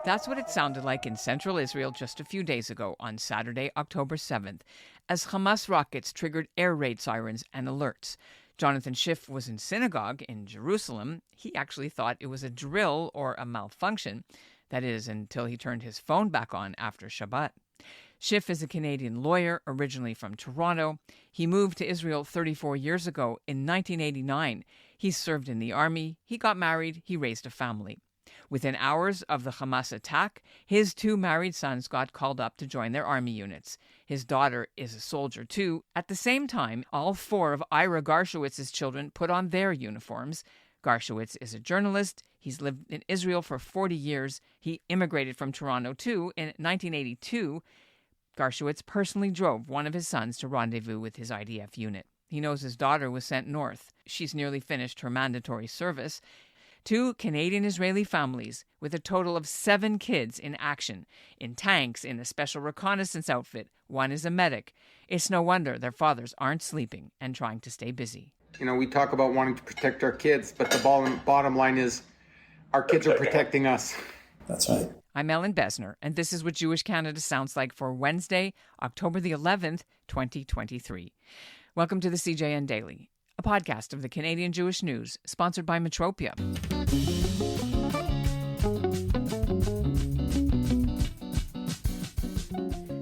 That's what it sounded like in central Israel just a few days ago on Saturday, October 7th, as Hamas rockets triggered air raid sirens and alerts. Jonathan Shiff was in synagogue in Jerusalem. He actually thought it was a drill or a malfunction. That is, until he turned his phone back on after Shabbat. Shiff is a Canadian lawyer, originally from Toronto. He moved to Israel 34 years ago in 1989. He served in the army, he got married, he raised a family. Within hours of the Hamas attack, his 2 married sons got called up to join their army units. His daughter is a soldier, too. At the same time, all 4 of Ira Garshowitz's children put on their uniforms. Garshowitz is a journalist. He's lived in Israel for 40 years. He immigrated from Toronto, too, in 1982. Garshowitz personally drove one of his sons to rendezvous with his IDF unit. He knows his daughter was sent north. She's nearly finished her mandatory service. 2 Canadian-Israeli families with a total of 7 kids in action, in tanks, in a special reconnaissance outfit. One is a medic. It's no wonder their fathers aren't sleeping and trying to stay busy. You know, we talk about wanting to protect our kids, but the bottom line is our kids are protecting us. That's right. I'm Ellen Besner, and this is what Jewish Canada sounds like for Wednesday, October the 11th, 2023. Welcome to the CJN Daily, a podcast of the Canadian Jewish News, sponsored by Metropia.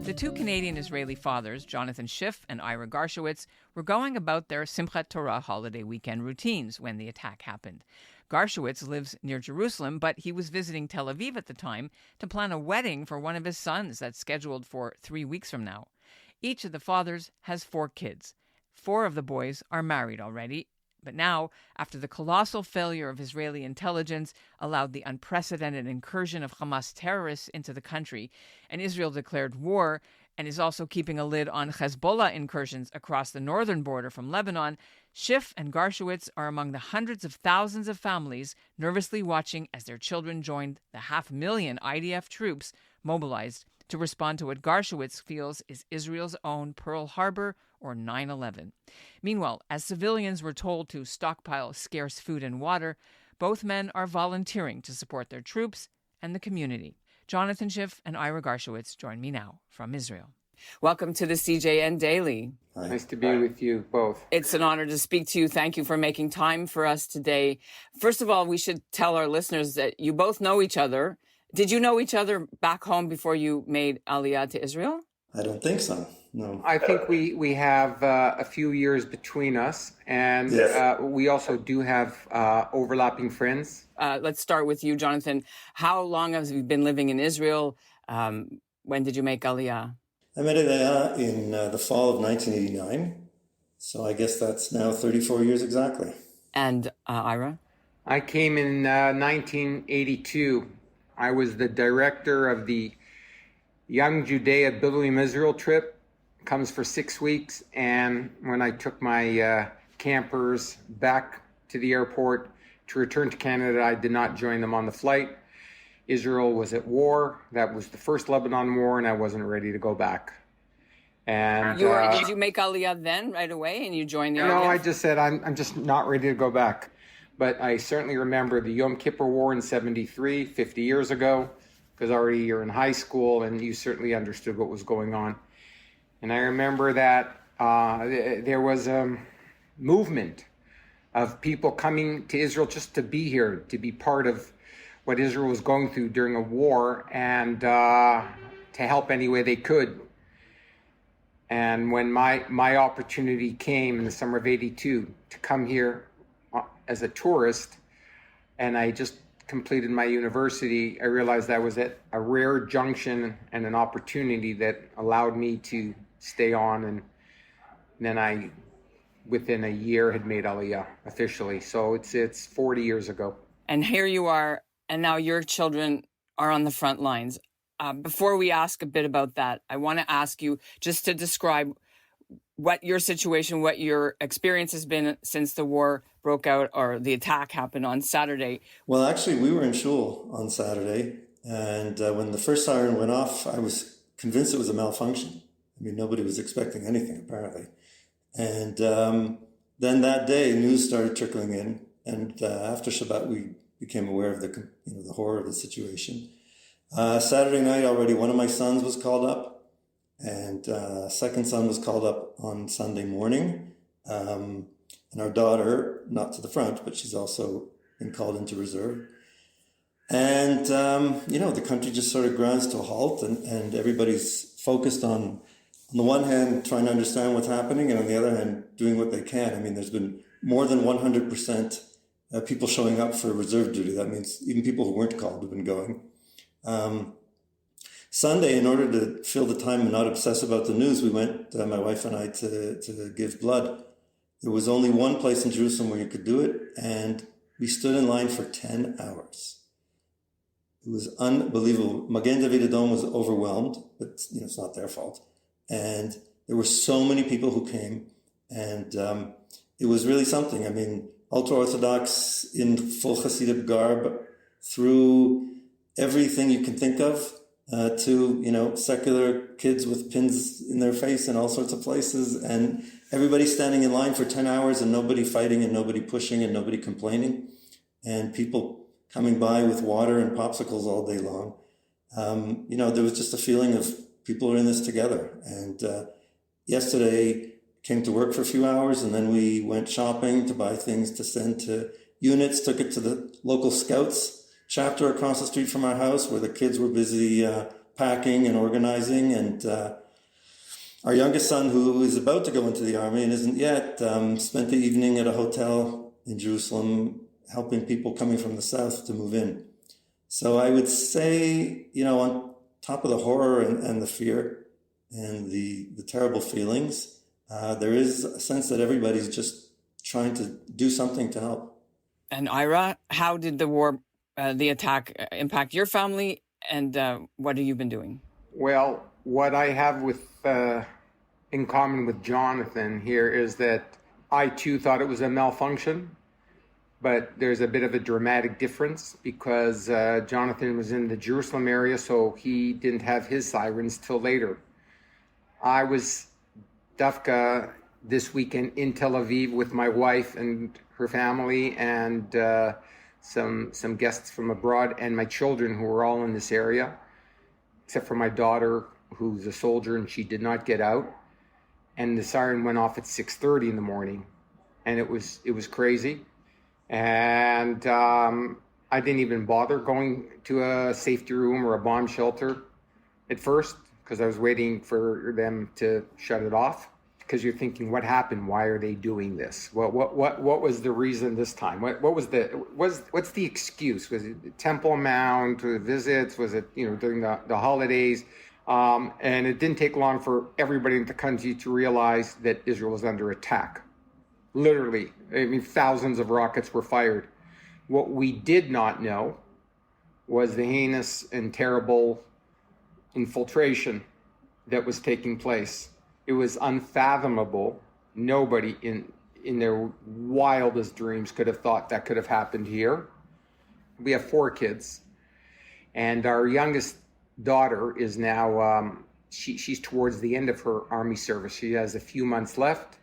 The 2 Canadian-Israeli fathers, Jonathan Shiff and Ira Garshowitz, were going about their Simchat Torah holiday weekend routines when the attack happened. Garshowitz lives near Jerusalem, but he was visiting Tel Aviv at the time to plan a wedding for one of his sons that's scheduled for 3 weeks from now. Each of the fathers has 4 kids. 4 of the boys are married already. But now, after the colossal failure of Israeli intelligence allowed the unprecedented incursion of Hamas terrorists into the country, and Israel declared war and is also keeping a lid on Hezbollah incursions across the northern border from Lebanon, Shiff and Garshowitz are among the hundreds of thousands of families nervously watching as their children joined the 500,000 IDF troops mobilized to respond to what Garshowitz feels is Israel's own Pearl Harbor or 9/11. Meanwhile, as civilians were told to stockpile scarce food and water, both men are volunteering to support their troops and the community. Jonathan Shiff and Ira Garshowitz join me now from Israel. Welcome to the CJN Daily. Hi. Nice to be with you both. It's an honor to speak to you. Thank you for making time for us today. First of all, we should tell our listeners that you both know each other. Did you know each other back home before you made Aliyah to Israel? I don't think so, no. I think we have a few years between us, and Yes. We also do have overlapping friends. Let's start with you, Jonathan. How long have you been living in Israel? When did you make Aliyah? I met Aliyah in the fall of 1989, so I guess that's now 34 years exactly. And Ira? I came in 1982. I was the director of the Young Judea Biluim Israel trip. Comes for 6 weeks, and when I took my campers back to the airport to return to Canada, I did not join them on the flight. Israel was at war. That was the first Lebanon war, and I wasn't ready to go back. And Did you make Aliyah then right away, and you joined the no, IDF? I just said I'm just not ready to go back. But I certainly remember the Yom Kippur War in 73, 50 years ago, because already you're in high school and you certainly understood what was going on. And I remember that there was a movement of people coming to Israel just to be here, to be part of what Israel was going through during a war, and to help any way they could. And when my opportunity came in the summer of 82 to come here as a tourist, and I just completed my university, I realized that was at a rare junction and an opportunity that allowed me to stay on. And then I, within a year, had made Aliyah officially. So it's 40 years ago. And here you are, and now your children are on the front lines. Before we ask a bit about that, I want to ask you just to describe what your situation, what your experience has been since the war broke out or the attack happened on Saturday. Well, actually, we were in shul on Saturday, and when the first siren went off, I was convinced it was a malfunction. I mean, nobody was expecting anything, apparently. And then that day, news started trickling in, and after Shabbat, we became aware of the horror of the situation. Saturday night already, one of my sons was called up, and second son was called up on Sunday morning. And our daughter, not to the front, but she's also been called into reserve. And, the country just sort of grinds to a halt, and everybody's focused on the one hand, trying to understand what's happening, and on the other hand, doing what they can. I mean, there's been more than 100% people showing up for reserve duty. That means even people who weren't called have been going. Sunday, in order to fill the time and not obsess about the news, we went, my wife and I, to give blood. There was only one place in Jerusalem where you could do it, and we stood in line for 10 hours. It was unbelievable. Magen David Adom was overwhelmed, but it's not their fault. And there were so many people who came, and it was really something. I mean, ultra-Orthodox in full Hasidic garb, through everything you can think of, to, secular kids with pins in their face in all sorts of places, and everybody standing in line for 10 hours and nobody fighting and nobody pushing and nobody complaining, and people coming by with water and popsicles all day long. There was just a feeling of people are in this together. And yesterday came to work for a few hours, and then we went shopping to buy things to send to units, took it to the local Scouts chapter across the street from our house, where the kids were busy packing and organizing. And our youngest son, who is about to go into the army and isn't yet, spent the evening at a hotel in Jerusalem helping people coming from the south to move in. So I would say, on top of the horror and the fear and the terrible feelings, there is a sense that everybody's just trying to do something to help. And Ira, how did the war, the attack, impact your family, and what have you been doing? Well, what I have in common with Jonathan here is that I too thought it was a malfunction, but there's a bit of a dramatic difference because Jonathan was in the Jerusalem area, so he didn't have his sirens till later. I was dafka this weekend in Tel Aviv with my wife and her family, and some guests from abroad, and my children, who were all in this area, except for my daughter, who's a soldier, and she did not get out. And the siren went off at 6:30 in the morning, and it was crazy. And I didn't even bother going to a safety room or a bomb shelter at first, because I was waiting for them to shut it off. Because you're thinking, what happened? Why are they doing this? What was the reason this time? What's the excuse? Was it the Temple Mount, or the visits? Was it during the holidays? And it didn't take long for everybody in the country to realize that Israel was under attack. Literally, thousands of rockets were fired. What we did not know was the heinous and terrible infiltration that was taking place. It was unfathomable. Nobody in their wildest dreams could have thought that could have happened here. We have 4 kids, and our youngest daughter is now, she's towards the end of her army service. She has a few months left.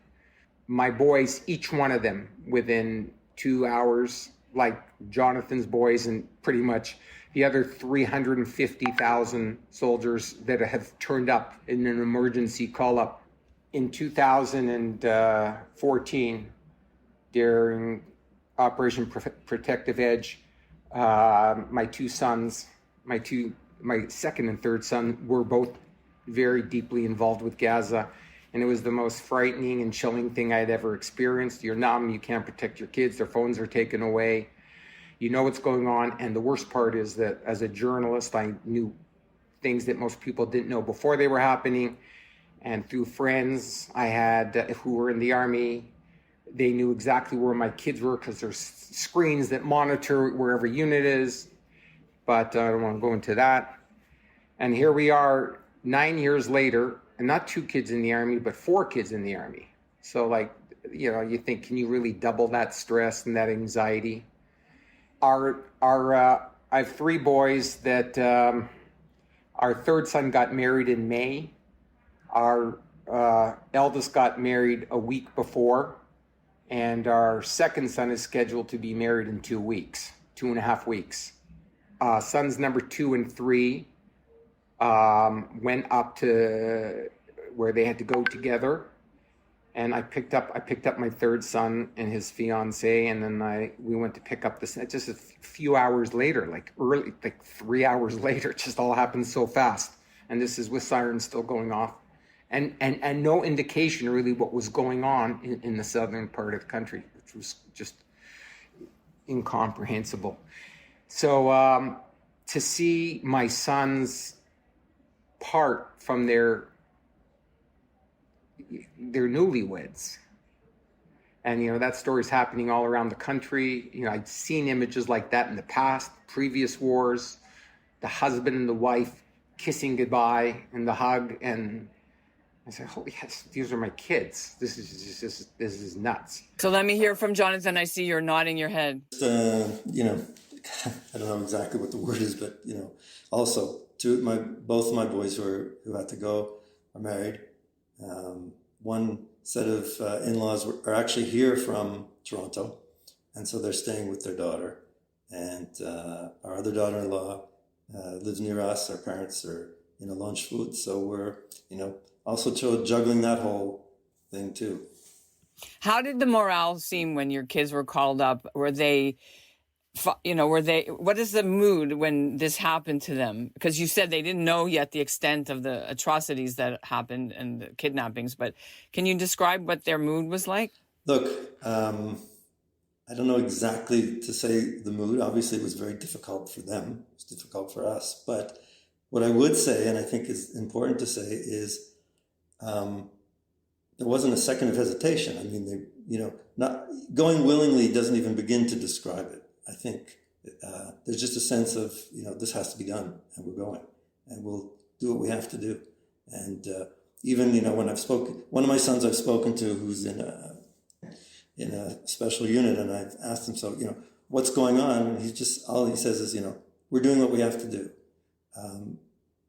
My boys, each one of them within 2 hours, like Jonathan's boys and pretty much the other 350,000 soldiers that have turned up in an emergency call-up. In 2014, during Operation Protective Edge, my 2 sons, my second and third son, were both very deeply involved with Gaza. And it was the most frightening and chilling thing I'd ever experienced. You're numb, you can't protect your kids, their phones are taken away. You know what's going on, and the worst part is that as a journalist, I knew things that most people didn't know before they were happening. And through friends I had who were in the army, they knew exactly where my kids were because there's screens that monitor where every unit is. But I don't want to go into that. And here we are 9 years later, and not 2 kids in the army, but 4 kids in the army. So you think, can you really double that stress and that anxiety? I have 3 boys that our third son got married in May. Our eldest got married a week before, and our second son is scheduled to be married in 2 weeks, 2.5 weeks. sons number 2 and 3 went up to where they had to go together, and I picked up my third son and his fiance, and then we went to pick up this just a few hours later, like 3 hours later. It just all happened so fast, and this is with sirens still going off, and no indication really what was going on in the southern part of the country, which was just incomprehensible. So to see my sons part from their newlyweds, and that story's happening all around the country. I'd seen images like that in the past, previous wars, the husband and the wife kissing goodbye and the hug, and I said, oh yes, these are my kids. This is nuts. So let me hear from Jonathan. I see you're nodding your head. I don't know exactly what the word is, but also both my boys who had to go are married. One set of in-laws are actually here from Toronto, and so they're staying with their daughter. And our other daughter-in-law lives near us. Our parents are lunch food, so we're also juggling that whole thing too. How did the morale seem when your kids were called up? What is the mood when this happened to them? Because you said they didn't know yet the extent of the atrocities that happened and the kidnappings, but can you describe what their mood was like? Look, I don't know exactly to say the mood. Obviously, it was very difficult for them. It was difficult for us. But what I would say, and I think is important to say, is there wasn't a second of hesitation. I mean, not going willingly doesn't even begin to describe it. I think there's just a sense of, this has to be done, and we're going, and we'll do what we have to do. And even, when one of my sons I've spoken to who's in a special unit, and I've asked him, so, what's going on? And all he says is, we're doing what we have to do.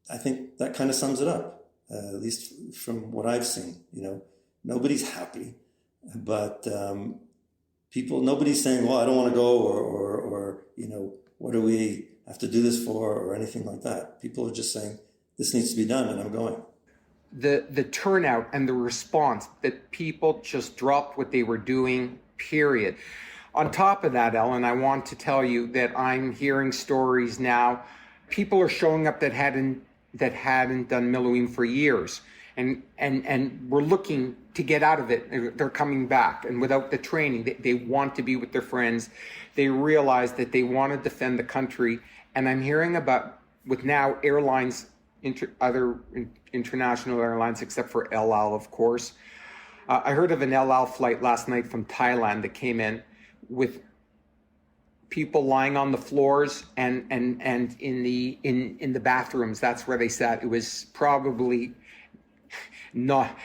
I think that kind of sums it up, at least from what I've seen. Nobody's happy, but nobody's saying, well, I don't want to go, or what do we have to do this for, or anything like that. People are just saying, this needs to be done, and I'm going. The turnout and the response, that people just dropped what they were doing, period. On top of that, Ellen, I want to tell you that I'm hearing stories now. People are showing up that hadn't done Miluim for years, and we're looking to get out of it. They're coming back, and without the training, they want to be with their friends. They realize that they want to defend the country. And I'm hearing about, with now airlines, other international airlines, except for El Al, of course. I heard of an El Al flight last night from Thailand that came in with people lying on the floors and in the bathrooms. That's where they sat. It was probably not.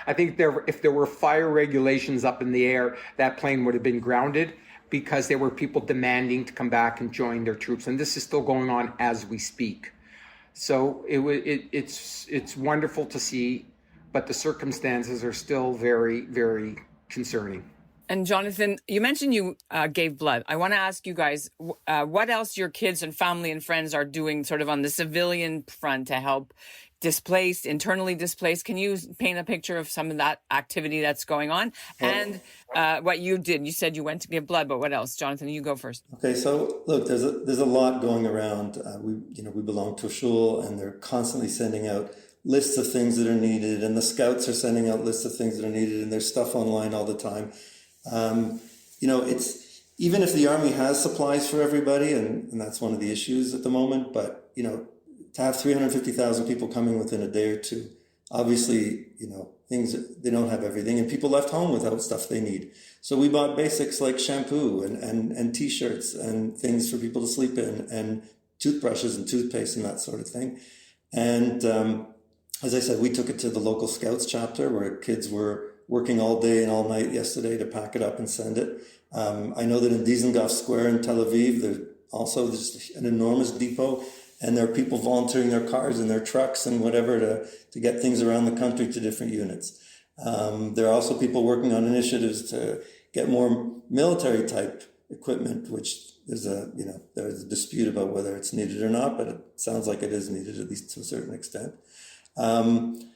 I think if there were fire regulations up in the air, that plane would have been grounded, because there were people demanding to come back and join their troops, and this is still going on as we speak. So it's wonderful to see, but the circumstances are still very, very concerning. And Jonathan, you mentioned you gave blood. I want to ask you guys what else your kids and family and friends are doing sort of on the civilian front to help internally displaced. Can you paint a picture of some of that activity that's going on? And what you did? You said you went to give blood, but what else? Jonathan, you go first. Okay, so look, there's a lot going around. We belong to a shul, and they're constantly sending out lists of things that are needed, and the scouts are sending out lists of things that are needed, and there's stuff online all the time. It's even if the army has supplies for everybody, and that's one of the issues at the moment, but to have 350,000 people coming within a day or two, obviously, things, they don't have everything, and people left home without stuff they need. So we bought basics like shampoo and t-shirts and things for people to sleep in, and toothbrushes and toothpaste and that sort of thing. And as I said, we took it to the local Scouts chapter, where kids were working all day and all night yesterday to pack it up and send it. I know that in Dizengoff Square in Tel Aviv, there's an enormous depot, and there are people volunteering their cars and their trucks and whatever to get things around the country to different units. There are also people working on initiatives to get more military type equipment, which there's a dispute about whether it's needed or not, but it sounds like it is needed, at least to a certain extent. Then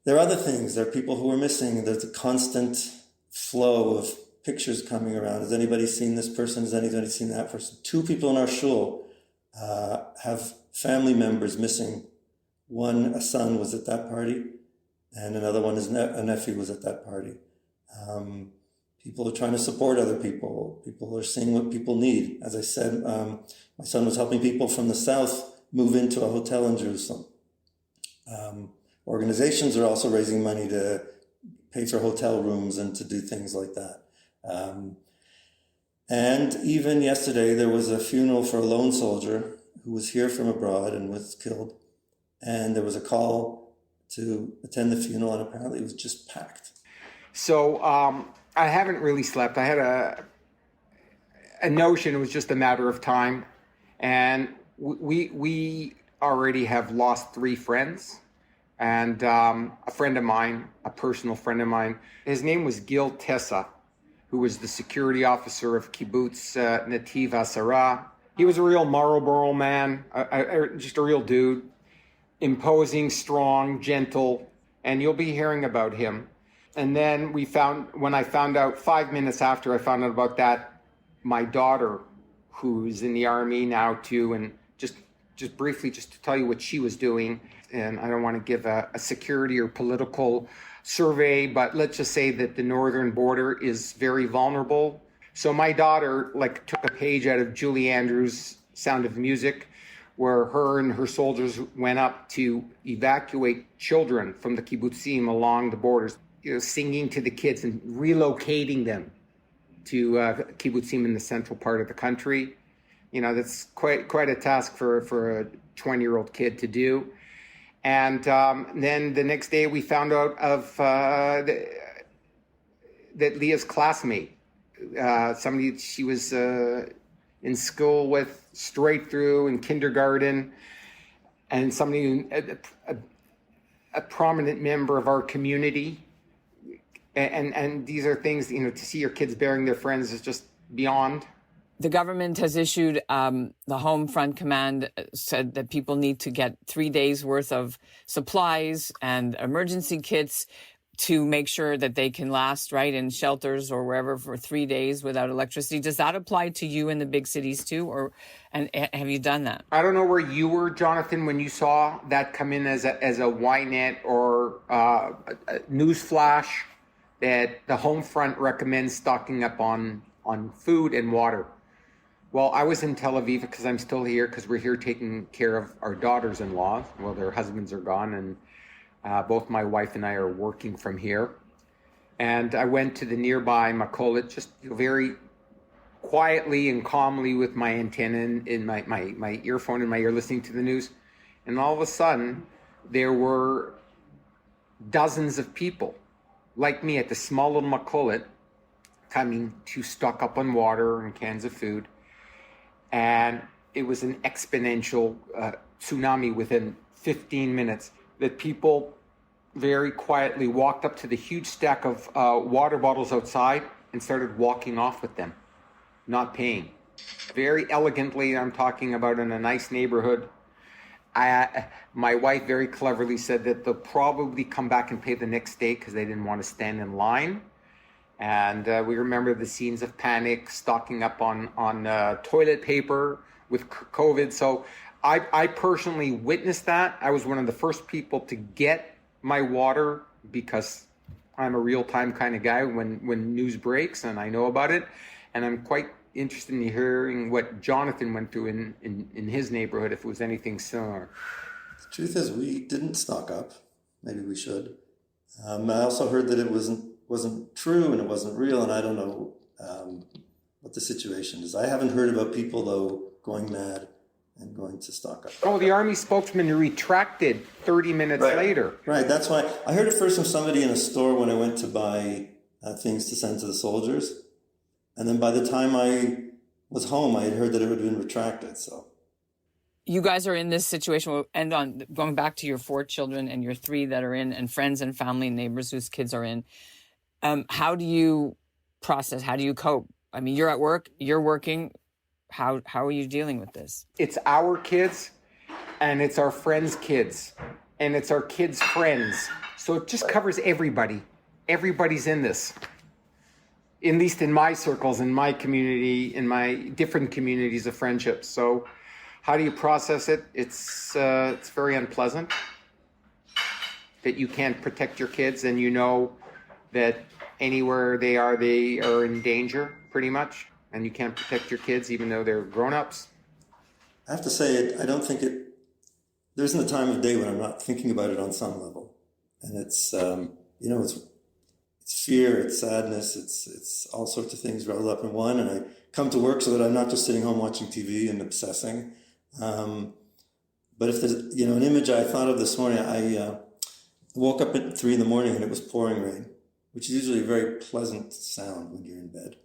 there are other things. There are people who are missing. There's a constant flow of pictures coming around. Has anybody seen this person? Has anybody seen that person? 2 people in our shul have family members missing. One, a son, was at that party, and another one, a nephew, was at that party. People are trying to support other people. People are seeing what people need. As I said, my son was helping people from the south move into a hotel in Jerusalem. Organizations are also raising money to pay for hotel rooms and to do things like that. And even yesterday, there was a funeral for a lone soldier who was here from abroad and was killed. And there was a call to attend the funeral, and apparently it was just packed. So I haven't really slept. I had a notion it was just a matter of time. And we already have lost 3 friends. And a friend of mine, a personal friend of mine, his name was Gil Tessa, who was the security officer of Kibbutz Netiv Asara. He was a real Marlboro man, just a real dude, imposing, strong, gentle, and you'll be hearing about him. And then when I found out 5 minutes after I found out about that, my daughter, who's in the army now too, and just briefly, just to tell you what she was doing, and I don't want to give a security or political survey, but let's just say that the northern border is very vulnerable. So my daughter took a page out of Julie Andrews' Sound of Music, where her and her soldiers went up to evacuate children from the kibbutzim along the borders, singing to the kids and relocating them to kibbutzim in the central part of the country. That's quite a task for a 20-year-old kid to do. And then the next day we found out of that Leah's classmate, somebody she was in school with straight through in kindergarten, and somebody, a prominent member of our community. And these are things, to see your kids burying their friends is just beyond. The government has issued, the Home Front Command said that people need to get 3 days worth of supplies and emergency kits to make sure that they can last, right, in shelters or wherever for 3 days without electricity. Does that apply to you in the big cities too, and have you done that? I don't know where you were, Jonathan, when you saw that come in as a Ynet or a news flash that the Home Front recommends stocking up on food and water. Well, I was in Tel Aviv because I'm still here because we're here taking care of our daughters-in-law. Well, their husbands are gone, and both my wife and I are working from here. And I went to the nearby Makolit just very quietly and calmly with my antenna in my earphone in my ear, listening to the news. And all of a sudden, there were dozens of people like me at the small little Makolit coming to stock up on water and cans of food. And it was an exponential tsunami within 15 minutes that people very quietly walked up to the huge stack of water bottles outside and started walking off with them, not paying. Very elegantly, I'm talking about in a nice neighborhood. My wife very cleverly said that they'll probably come back and pay the next day because they didn't want to stand in line. And we remember the scenes of panic, stocking up on toilet paper with COVID. So I personally witnessed that. I was one of the first people to get my water because I'm a real-time kind of guy when news breaks and I know about it. And I'm quite interested in hearing what Jonathan went through in his neighborhood, if it was anything similar. The truth is, we didn't stock up. Maybe we should. I also heard that it wasn't true and it wasn't real, and I don't know what the situation is. I haven't heard about people, though, going mad and going to stock up. Oh, the Army spokesman retracted 30 minutes later. Right, that's why. I heard it first from somebody in a store when I went to buy things to send to the soldiers. And then by the time I was home, I had heard that it had been retracted, so. You guys are in this situation. We'll end on going back to your 4 children and your 3 that are in, and friends and family and neighbors whose kids are in. How do you process? How do you cope? I mean, you're at work, you're working. How are you dealing with this? It's our kids, and it's our friends' kids, and it's our kids' friends. So it just covers everybody. Everybody's in this. At least in my circles, in my community, in my different communities of friendships. So how do you process it? It's very unpleasant that you can't protect your kids, and you know that anywhere they are in danger, pretty much. And you can't protect your kids even though they're grown-ups. I have to say, I don't think there isn't a time of day when I'm not thinking about it on some level. And it's, it's fear, it's sadness, it's all sorts of things rolled up in one. And I come to work so that I'm not just sitting home watching TV and obsessing. But if there's, an image I thought of this morning, I woke up at 3 a.m. and it was pouring rain, which is usually a very pleasant sound when you're in bed.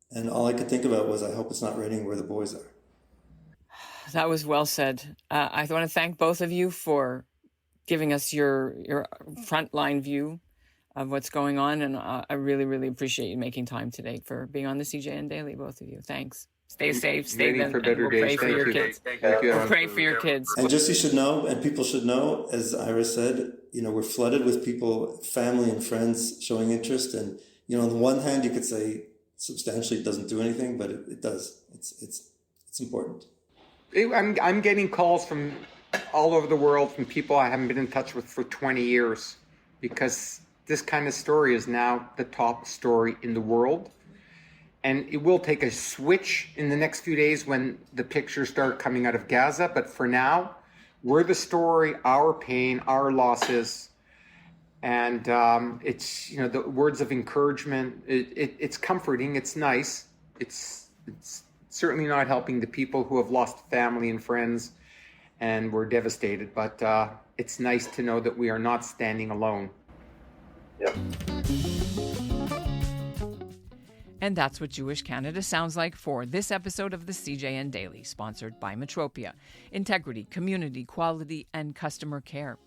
And all I could think about was, I hope it's not raining where the boys are. That was well said. I want to thank both of you for giving us your frontline view of what's going on. And I really, really appreciate you making time today for being on the CJN Daily, both of you. Thanks. Stay safe, stay Waiting then, for better and we'll pray days. for Thank your you. kids. Thank you. We'll pray for your kids. And just you should know, and people should know, as Ira said, we're flooded with people, family and friends showing interest. And, on the one hand, you could say substantially it doesn't do anything, but it does. It's important. I'm getting calls from all over the world from people I haven't been in touch with for 20 years, because this kind of story is now the top story in the world. And it will take a switch in the next few days when the pictures start coming out of Gaza. But for now, we're the story, our pain, our losses. And it's, the words of encouragement. It's comforting. It's nice. It's certainly not helping the people who have lost family and friends and were devastated. But it's nice to know that we are not standing alone. Yep. And that's what Jewish Canada sounds like for this episode of the CJN Daily, sponsored by Metropia. Integrity, community, quality, and customer care.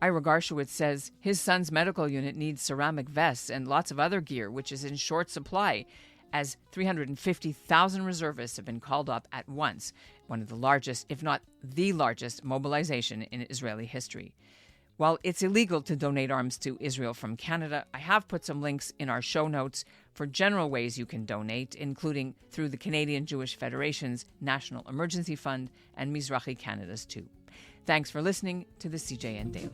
Ira Garshowitz says his son's medical unit needs ceramic vests and lots of other gear, which is in short supply, as 350,000 reservists have been called up at once, one of the largest, if not the largest, mobilization in Israeli history. While it's illegal to donate arms to Israel from Canada, I have put some links in our show notes for general ways you can donate, including through the Canadian Jewish Federation's National Emergency Fund and Mizrahi Canada's too. Thanks for listening to the CJN Daily.